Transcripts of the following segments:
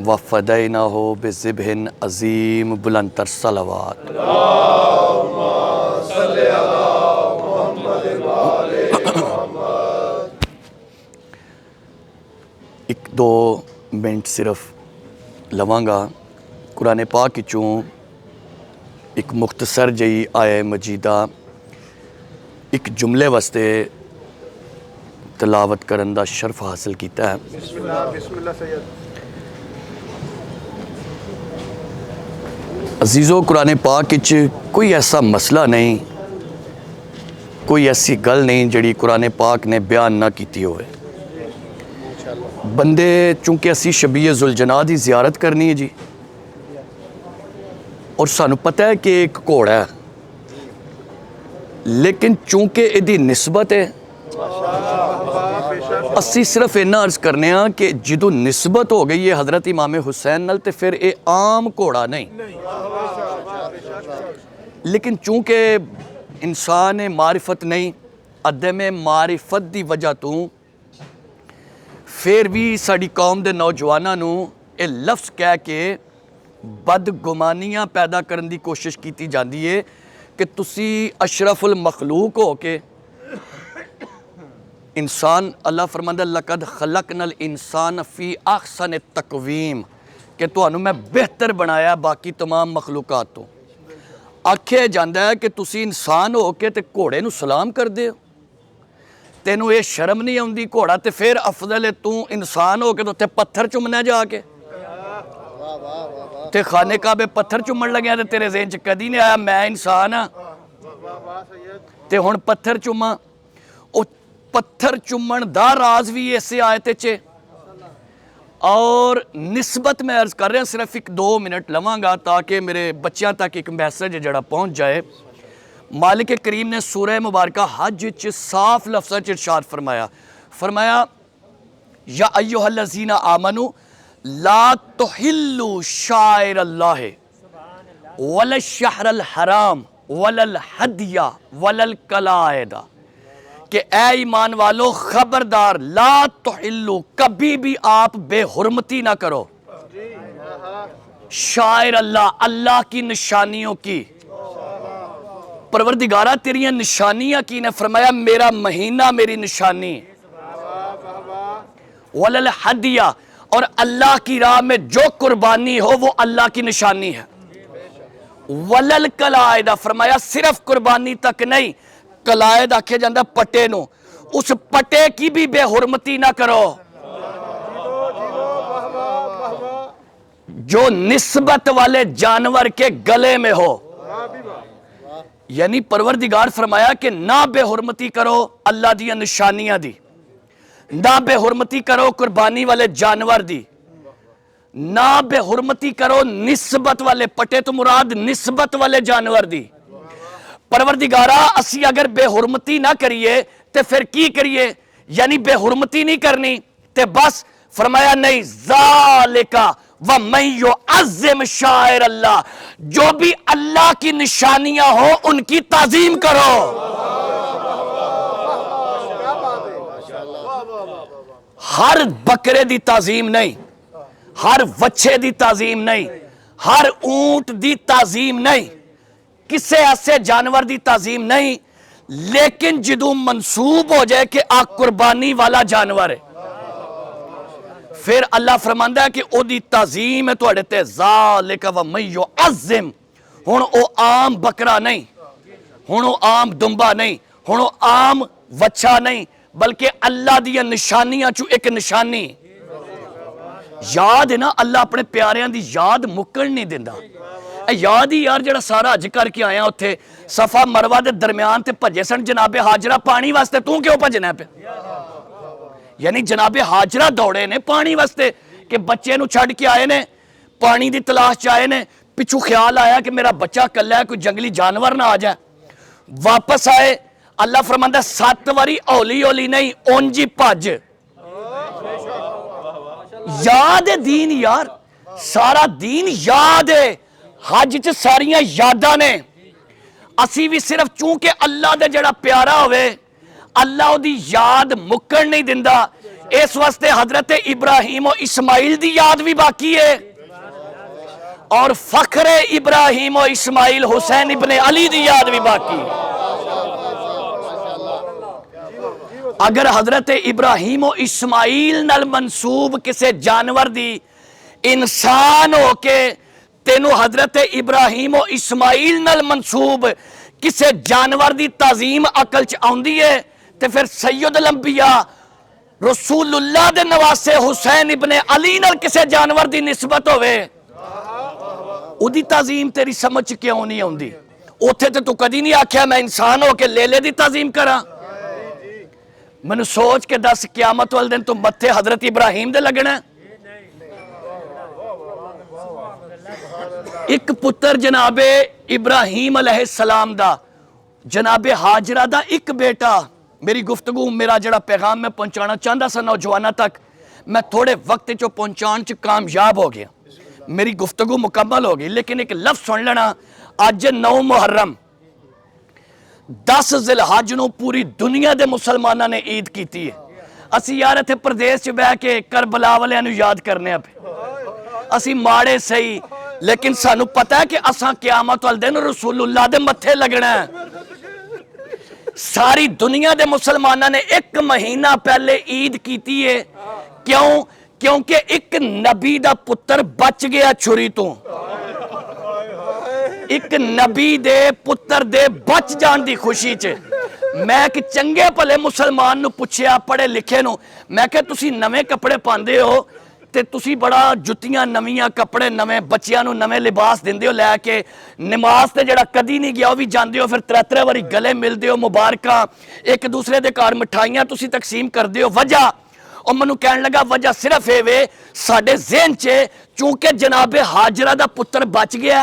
वफ़दैनाहु बिज़िब्हिन अज़ीम बुलंदतर सलावात। एक दो मिनट सिर्फ लवांगा कुरान पाक चों एक मुख्तसर जही आया मजीदा एक जुमले वास्ते तलावत करन दा शर्फ हासिल किया है। बिस्मिल्लाह सैयद। अजीज़ो, कुरान पाक कोई ऐसा मसला नहीं, कोई ऐसी गल नहीं जिहड़ी कुरान पाक ने बयान ना की होवे। बंदे चूँकि असी शबीए जुलजना की जियारत करनी है जी, और सानू पता है कि एक घोड़ा है, लेकिन चूँकि इहदी निस्बत है असी सिर्फ इन्ना अर्ज करने कि जो निस्बत हो गई है हज़रत इमाम हुसैन नाल, तो फिर ये आम घोड़ा नहीं। लेकिन चूँकि इंसान मारिफत नहीं, अदम मारिफत की वजह तो फिर भी साड़ी कौम के नौजवानों नूं ये लफ्ज़ कह के बदगुमानियां पैदा करने की कोशिश की जाती है कि तुसी अशरफुल मखलूक हो के इंसान, अल्लाह फरमांदा लकद खलकनल इंसान फी अहसन तकवीम, कि तुहानू मैं बेहतर बनाया बाकी तमाम मखलूकात तो। आख्या जाता है कि तुसी इंसान हो के ते घोड़े नू सलाम कर दे हो, तेनू ये शर्म नहीं आउंदी? घोड़ा तो फिर अफजल है, तू इंसान हो के तो उत्थे पत्थर चुमना जाके ते खाने काबे पत्थर चुमन लग्या, तो तेरे ज़हन च कदी नहीं आया मैं इंसान हाँ ते हुण पत्थर चुमा? ओ पत्थर चुमन दा राज भी इस आयत च। और निस्बत मैं अर्ज कर रहा, सिर्फ एक दो मिनट लवांगा ताकि मेरे बच्चों तक एक मैसेज जड़ा पहुँच जाए। मालिक करीम ने सूरह मुबारक हज च साफ लफ्ज़ च इरशाद फरमाया या अय्युहल्लज़ीना आमनू ला तुहिल्लू शाइर अल्लाह वल शहरल हराम वलल हदिया वलल कलायदा, कि ए ईमान वालो खबरदार, ला तुहिल्लू, कभी भी आप बेहुरमती ना करो, शाइर अल्लाह, अल्लाह की निशानियों की। परवरदिगारा तेरियां निशानियां की ने? फरमाया मेरा महीना मेरी निशानी, वलल हदिया, और अल्लाह की राह में जो कुर्बानी हो वो अल्लाह की निशानी है। वलल कलायदा, फरमाया सिर्फ कुर्बानी तक नहीं, कलायद आखे जाता पटे नो, उस पटे की भी बेहुरमती ना करो जो निस्बत वाले जानवर के गले में हो। यानी परवरदिगार फरमाया कि ना बेहुरमती करो अल्लाह दी निशानियां दी, ना बेहुरमती करो कुर्बानी वाले जानवर दी, ना बेहुरमती करो निस्बत वाले पटे तो मुराद निस्बत वाले जानवर दी। परवरदिगारा असी अगर बेहुरमती ना करिए तो फिर की करिए? यानी बेहुरमती नहीं करनी ते बस फरमाया नहीं, ज़ालिका व मैं युअज़्ज़िम शाइर अल्लाह, जो भी अल्लाह की निशानियां हो उनकी ताजीम करो। हर बकरे दी ताजीम नहीं, हर वच्छे दी ताजीम नहीं, हर ऊंट दी ताजीम नहीं, किसी ऐसे जानवर दी ताजीम नहीं, लेकिन जदों मंसूब हो जाए कि आ कुर्बानी वाला जानवर है, फिर अल्लाह फरमांदा है कि ओदी ताजीम है तुहाडे ते, ज़ालिका व मैं युअज़्ज़िम। हुण ओ आम बकरा नहीं, हुण ओ आम दुंबा नहीं, हुण ओ आम वच्छा नहीं, बल्कि अल्लाह दी निशानियां चों एक निशानी। याद है ना, अल्लाह अपने प्यारियां दी याद मुक्कण नहीं दिंदा। याद ही यार, जड़ा सारा हज करके आया उत्थे सफा मरवा के दरम्यान ते भजे सन जनाबे हाजरा पानी वास्ते, तू क्यों भजना पे? यानी जनाबे हाजरा दौड़े ने पानी वास्ते कि बच्चे नू छड़ के आए ने, पानी की तलाश च आए ने, पिछू ख्याल आया कि मेरा बच्चा कल्ला है, कोई जंगली जानवर ना आ जाए। वापस आए, अल्लाह फरमांदा 7 वारी हौली हौली नहीं, उंज ही भज। याद है दीन यार, सारा दीन याद है। हज च सारियां यादां ने। असी भी सिर्फ चूंकि अल्लाह दे जड़ा प्यारा होवे, अल्लाह ओदी याद मुक्कण नहीं दिंदा, इस वास्ते हजरत इब्राहिम और इस्माइल की याद भी बाकी है और फखरे इब्राहिम और इस्माइल हुसैन इब्ने अली की याद भी बाकी है। अगर हजरत इब्राहिम और इस्माइल नाल मंसूब किसी जानवर दी इंसान होके तेनू हजरत इब्राहिम और इस्माइल नाल मंसूब किसी जानवर दी ताजीम अकल च आउंदी है ते फिर सैयद अंबिया रसूलुल्लाह दे नवासे हुसैन इब्ने अली नाल किसी जानवर दी निस्बत होवे उदी ताजीम तेरी समझ क्यों नहीं आउंदी? उत्थे ते तू कदी नहीं आख्या मैं इंसान होके लेले दी ताजीम करा। मैनू सोच के दस क्यामत वाले दिन तू मत्थे हजरत इब्राहिम दे लगना। एक पुत्र जनाबे इब्राहिम अलैहिस्सलाम दा जनाबे हाजरा दा एक बेटा। मेरी गुफ्तगू मेरा जड़ा पैगाम मैं पहुंचाना चाहता सा नौजवानों तक मैं थोड़े वक्त चो पहुंचाने च कामयाब हो गया। मेरी गुफ्तगू मुकम्मल हो गई लेकिन एक लफ्ज सुन लेना। अज 9 मुहर्रम 10 जिलहज नूं पूरी दुनिया के मुसलमानों ने ईद की है। असी यार इत्थे प्रदेश च बह के करबला वालियां नूं याद करने पे असी माड़े सही लेकिन सानू पता है कि असां क़यामत वाले दिन रसूलुल्लाह दे मत्थे लगना है। सारी दुनिया के मुसलमानों ने 1 महीना पहले ईद की है। क्यों? क्योंकि एक नबी दा पुत्र बच गया छुरी तो। एक नबी दे पुत्र दे बच जान दी खुशी च मैं एक चंगे भले मुसलमान नूं पुछया पढ़े लिखे नूं मैं क्या तुसी नवे कपड़े पांदे हो ते तुसी बड़ा जुत्तियां नवीं कपड़े नवे बच्चियां नूं नवे लिबास दिंदे हो लैके नमाज ते जड़ा कदी नहीं गया वो भी जांदे हो फिर 3 वारी गले मिलदे हो मुबारकां एक दूसरे दे घर मिठाइयां तुसी तकसीम करदे हो। वजह और मैनू कह लगा वजह सिर्फ ये वे साडे ज़हन च चूंकि जनाबे हाजरा दा पुत्र बच गया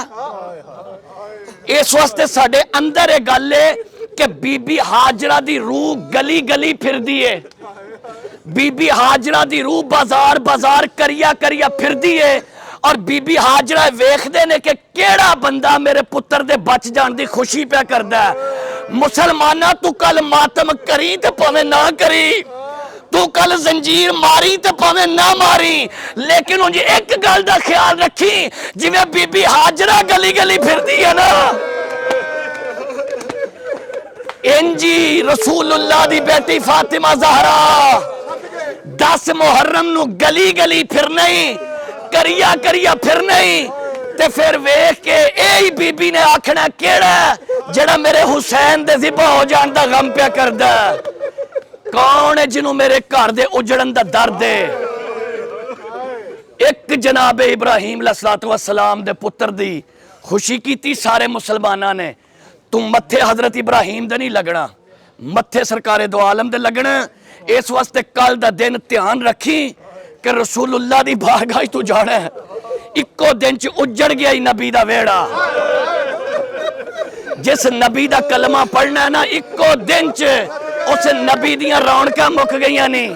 इस वास्ते साडे अंदर ये गल है कि बीबी हाजरा दी रूह गली गली फिरदी है। बीबी हाजरा दी रूह बाजार बाजार करिया करिया फिरदी है और बीबी हाजरा वेखदे ने कि केड़ा बंदा मेरे पुत्र दे बच जान दी खुशी पे करदा है। मुसलमाना तू कल मातम करी ते भावें ना करी तू कल जंजीर मारी ते भावें ना मारी लेकिन उंज एक गल दा ख्याल रखी जिवें बीबी हाजरा गली गली फिरदी है ना इंजी रसूलुल्लाह दी बेटी फातिमा ज़हरा 10 मुहर्रम नू गली गली फिर नहीं करिया करिया फिर नहीं ते फिर वेख के यही बीबी ने आखना केड़ा जड़ा मेरे हुसैन दे ज़िबा हो जान दा गम पिया करदा कौन है जिन्हों मेरे घर दे उजड़न दा दर्द है। एक जनाबे इब्राहिम अलैहिस्सलाम दे पुत्र दी खुशी की सारे मुसलमाना ने। तू मत्थे हजरत इब्राहिम दे नहीं लगना मत्थे सरकारे दो आलम दे लगना। इस वास्ते कल दा दिन ध्यान रखी कि रसूलुल्लाह दी बारगाह तू जाना है। इको दिन च उजड़ गया ही नबी दा वेड़ा। जिस नबी दा कलमा पढ़ना है ना इको दिन च उस नबी दियां रौनकां मुक गई नहीं।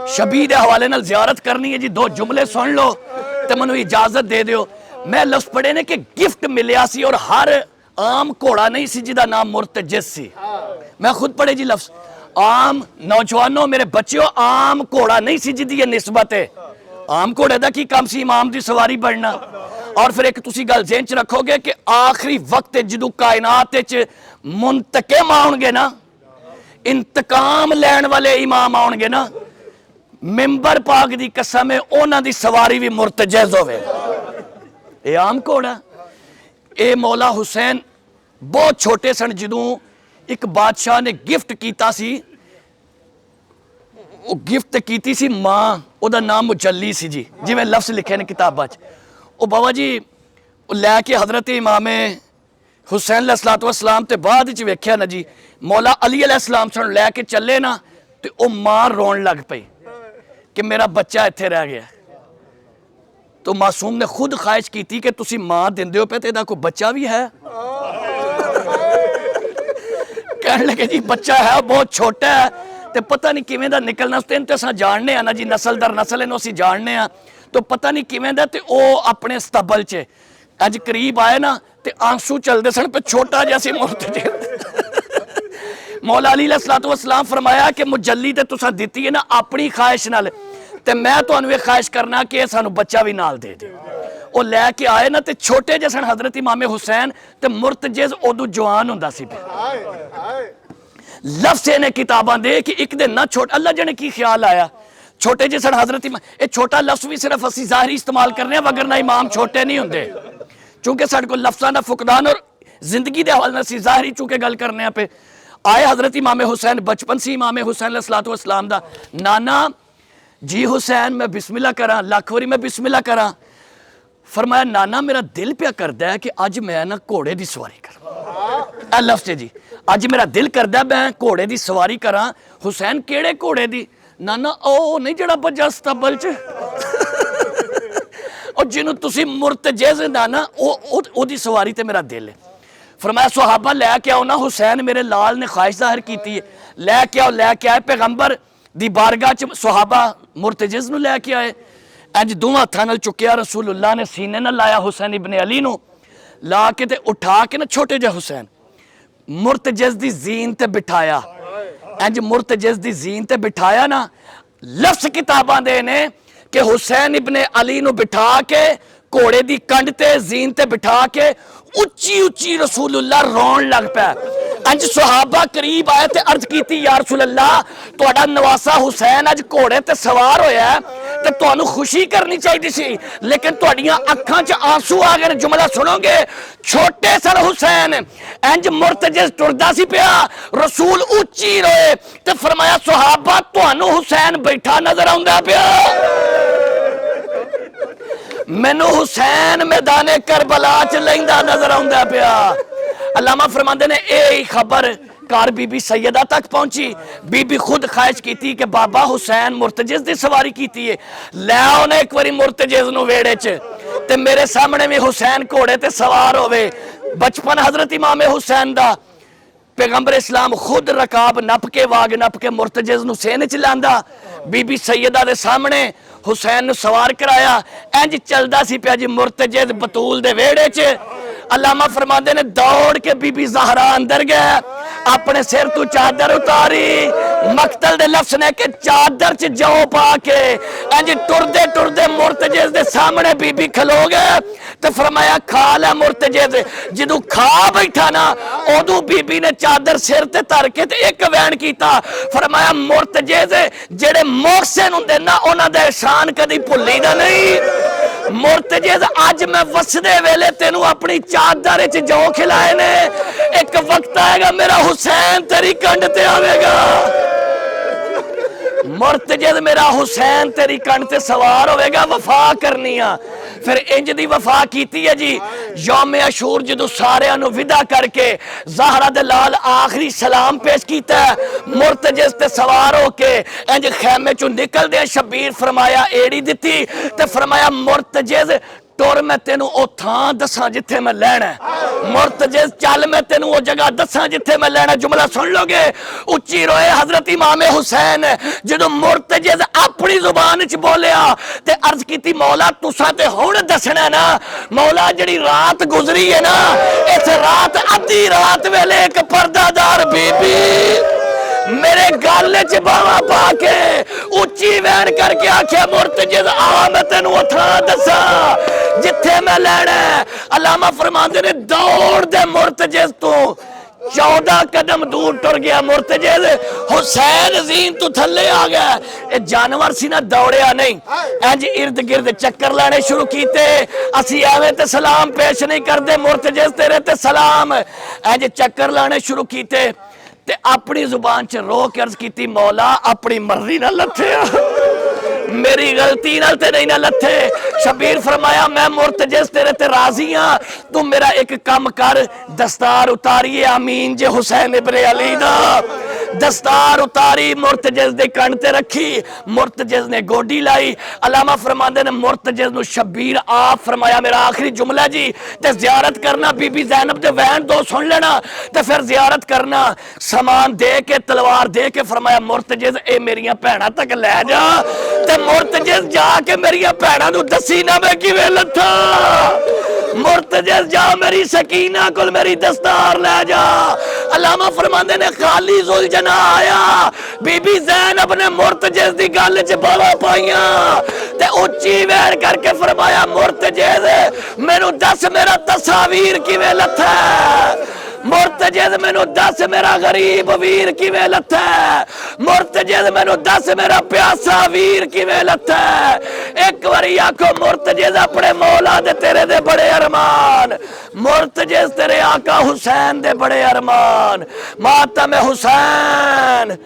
शबी दे हवाले नाल ज़ियारत करनी है जी 2 जुमले सुन लो तो मैनू इजाजत दे दियो। मैं लफ्ज पढ़े ने कि गिफ्ट मिलिया सी और हर आम घोड़ा नहीं सी जिदा नाम मुर्तजिस सी। मैं खुद पढ़े जी लफ्ज आम नौजवानों मेरे बच्चों आम घोड़ा नहीं सी जिदी निस्बत है। आम घोड़े का की काम सी इमाम की सवारी बनना। और फिर एक तुसी गल ज़हन च रखोगे कि आखिरी वक्त जदों कायनात च मुंतकिम आउणगे ना इंतकाम लैण वाले इमाम आउणगे ना मिंबर पाक दी कसम है उन्हां दी सवारी भी मुर्तजिज़ होवे। ये आम घोड़ा ये मौला हुसैन बहुत छोटे सन जदों एक बादशाह ने गिफ्ट कीता सी वो गिफ्ट कीती सी मां ओदा नाम मुजल्ली सी जी जिवें लफ्ज लिखे ने किताबां च। ओ बाबा जी लैके हजरत इमामे हुसैन अलैहिस्सलाम ते बाद च वेख्या ना जी मौला अली अलैहिस्सलाम सन लैके चले ना ते ओ मां रोन लग पई कि मेरा बच्चा इत्थे रह गया। तो मासूम ने खुद ख्वाहिश की थी कि तुसी मां दिंदे हो पे ते इहदा कोई बच्चा भी है। कहने लगे जी बच्चा है बहुत छोटा है ते पता नहीं किवें दा निकलना तेन ते असां जानने आ ना जी नस्ल दर नस्ल इहनूं असीं जानने आ तो पता नहीं किवें दा ते ओ अपने स्तबल च अज करीब आए ना ते आंसू चलदे सन पे छोटा जिहा सी मुर्तजिज़ मौला अली अलैहिस्सलाम फरमाया कि मुजल्ली ते तुसां दित्ती है ना अपनी ख्वाहिश नाल, ते मैं तुहानू ये ख्वाहिश करना कि सानू बच्चा भी नाल दे दे। वो लैके आए ना, ते छोटे जे सन हजरत इमाम हुसैन, ते मुर्तजिज़ उदू जवान हुंदा सी। लफ्ज़ ने किताबां दे कि एक दिन ना छोटा अल्लाह जाने की ख्याल आया, छोटे जे सन हजरत इमाम, ये छोटा लफ्ज़ भी सिर्फ असी ज़ाहिरी इस्तेमाल करने, वगरना इमाम छोटे नहीं होंगे, चूंकि साडे कोल लफ्ज़ां दा फुकदान और जिंदगी दे हवाले नाल ज़ाहिरी चूंकि गल करने पे आए। हजरत इमाम हुसैन बचपन सी इमाम हुसैन अलैहिस्सलाम दा, नाना जी हुसैन मैं बिस्मिल्लाह करा, लख वारी मैं बिस्मिल्लाह करा। फरमाया नाना मेरा दिल प्या करदा है कि अज मैं ना घोड़े की सवारी करा। लफ्ज़ जी, अज मेरा दिल करदा मैं घोड़े की सवारी करा। हुसैन केड़े घोड़े दी? नाना ओ नहीं जड़ा बजा सतबल च और जिन्हों तुसी मुर्तजिज़ नाना ओदी सवारी ते मेरा दिल है। फरमाया सुहाबा लैके आओ ना, हुसैन मेरे लाल ने ख्वाहिश जाहिर की है, लैके आओ। लैके आए पैगंबर दी बारगाह च, सुहाबा मुर्तजिज़ नूं लैके आए, इंज दोवां हत्थां नाल चुक्या, रसूलुल्लाह ने सीने नाल लाया हुसैन इब्ने अली नूं, ला के ते उठा के ना छोटे जे हुसैन मुर्तजिज़ दी जीन ते बिठाया। इंज मुर्तजिज़ दी जीन ते बिठाया ना, लफ्ज़ किताबां दे ने कि हुसैन इब्ने अली नूं बिठा के घोड़े दी कंड ते जीन ते बिठा के उच्ची उच्ची रसूलुल्लाह रोन लग पाया। अंज सुहाबा करीब आए ते अर्ज की या रसूलल्लाह तुहाडा नवासा हुसैन अज घोड़े ते सवार होया ते तुहानू खुशी करनी चाहिए सी, लेकिन तुहाडियां अखां च आंसू आ गए। जुमला सुनोगे, छोटे सन हुसैन इंज मुर्तजिज़ टुरदा सी पिया, रसूल उच्ची रोए ते फरमाया सुहाबा तुहानू हुसैन बैठा नजर आउंदा पिया, मैनू हुसैन मैदाने करबला च लैंदा नजर आउंदा पिया। अल्लामा फरमांदे ने यही खबर घर बीबी सैयदा तक पहुंची। बीबी खुद ख्वाहिश की थी कि बाबा हुसैन मुर्तजिज़ दी सवारी की है, लै आओ ने एक बारी मुर्तजिज़ नूं वेड़े च, ते मेरे सामने भी हुसैन घोड़े ते सवार होवे। बचपन हजरत इमाम हुसैन दा, पैगंबर इस्लाम खुद रकाब नप के वाग नप के मुर्तजिज़ नूं सेने च लांदा, बीबी सैयदा दे सामने हुसैन नूं सवार कराया। इंज चलदा सी पिया जी मुर्तजिज़ बतूल दे वेड़े च। अल्लामा फरमाते ने दौड़ के बीबी ज़हरा अंदर गया, अपने सिर तू चादर उतारी, मकतल दे लफ्ज़ ने कि चादर च जौ पा के इंज टुरदे टुरदे मुर्तजिज़ दे सामने बीबी खलो गए ते फरमाया खा लै मुर्तजिज़। जदों खा बैठा ना उदों बीबी ने चादर सिर ते धर के ते एक वैन कीता, फरमाया मुर्तजिज़ जेड़े मोहसिन हुंदे ना उन्हां दा एहसान कदी भुल्लीदा नहीं। मुर्तजिज़ अज मैं वसदे वेले तेनू अपनी चादर च जौ खिलाए ने, एक वक्त आएगा मेरा हुसैन तेरी कंड ते आवेगा। मुर्तजिज़ मेरा हुसैन तेरी कंड ते सवार होवेगा, वफा करनी आ। फिर इंज दी वफा कीती है जी। यौम अशूर जदों सारियां नूं विदा करके ज़हरा दे लाल आखिरी सलाम पेश कीता, मुर्तजिज़ ते सवार होके इंज खैमे चों निकलदे शबीर फरमाया एड़ी दित्ती ते फरमाया मुर्तजिज़ टुर मैं तेनू ओ थां दसां जिथे मैं लैना, मुर्तजिज़ चल मैं तेनू ओ जगह दसां जिथे मैं लैना। जुमला सुन लोगे, उच्ची रोए हजरत इमाम हुसैन जदों मुर्तजिज़ अपनी जुबान च बोलिया ते अर्ज की मौला तुसां ते हुण दसना ना, मौला जड़ी रात गुजरी है ना, इस रात अद्धी रात वेले एक पर्दादार बीबी मेरे गल च बावा पा के उच्ची वैन करके आख्या मुर्तजिज़ आ मैं तेनू उठा दसा जिथे मैं लैना। अल्लामा फरमांदे ने दौड़ दे मुर्तजिज़ तू 14 कदम दूर टुर गया। मुर्तजिज़ हुसैन जीन तू थले आ गया। ये जानवर सी ना, दौड़िया नहीं, इंज इर्द गिर्द चक्कर लाने शुरू कीते। असी एवें ते सलाम पेश नहीं करते, मुर्तजिज़ तेरे ते सलाम। इंज चक्कर लाने शुरू कीते ते अपनी जुबान च रो के अर्ज की मौला अपनी मर्जी ना लथे, मेरी गलती नाल ते नहीं ना लथे। शबीर फरमाया मैं मुर्तजिज़ तेरे ते राजी हाँ, तू मेरा एक काम कर, दस्तार उतारिए आमीन जे हुसैन इब्ने अली दा। दस्तार उतारी, मुर्तजिज़ दे कण ते रखी, मुर्तजिज़ ने गोडी लाई। अल्लामा फरमांदे ने मुर्तजिज़ नूं शबीर आप फरमाया मेरा आखिरी जुमला जी ते ज़ियारत करना बीबी ज़ैनब दे वैन दो सुन लेना ते फिर ज़ियारत करना। समान दे के तलवार दे के फरमाया मुर्तजिज़ ए मेरियां भैणां तक लै जा ते मुर्तजिज़ जाके मेरियां भैणां नूं दसी ना मैं किवें लथा। मुर्तजिज़ जा मेरी सकीना कुल मेरी दस्तार ले जा। अल्लामा फरमांदे ने खाली जुलजना आया, बीबी ज़ैनब ने मुर्तजिज़ दी गल च बावा पाइया ते उच्ची वैर करके फरमाया मुर्तजिज़ मैनू दस मेरा तस्वीर किवें लथा, मुर्तजिज़ मैनू दस मेरा गरीब वीर किवें लथा, मुर्तजिज़ मैनू दस मेरा प्यासा वीर किवें लथा। एक बारी आखो मुर्तजिज़ अपने मौला दे तेरे दे बड़े अरमान, मुर्तजिज़ तेरे आका हुसैन दे बड़े अरमान। मातम हुसैन,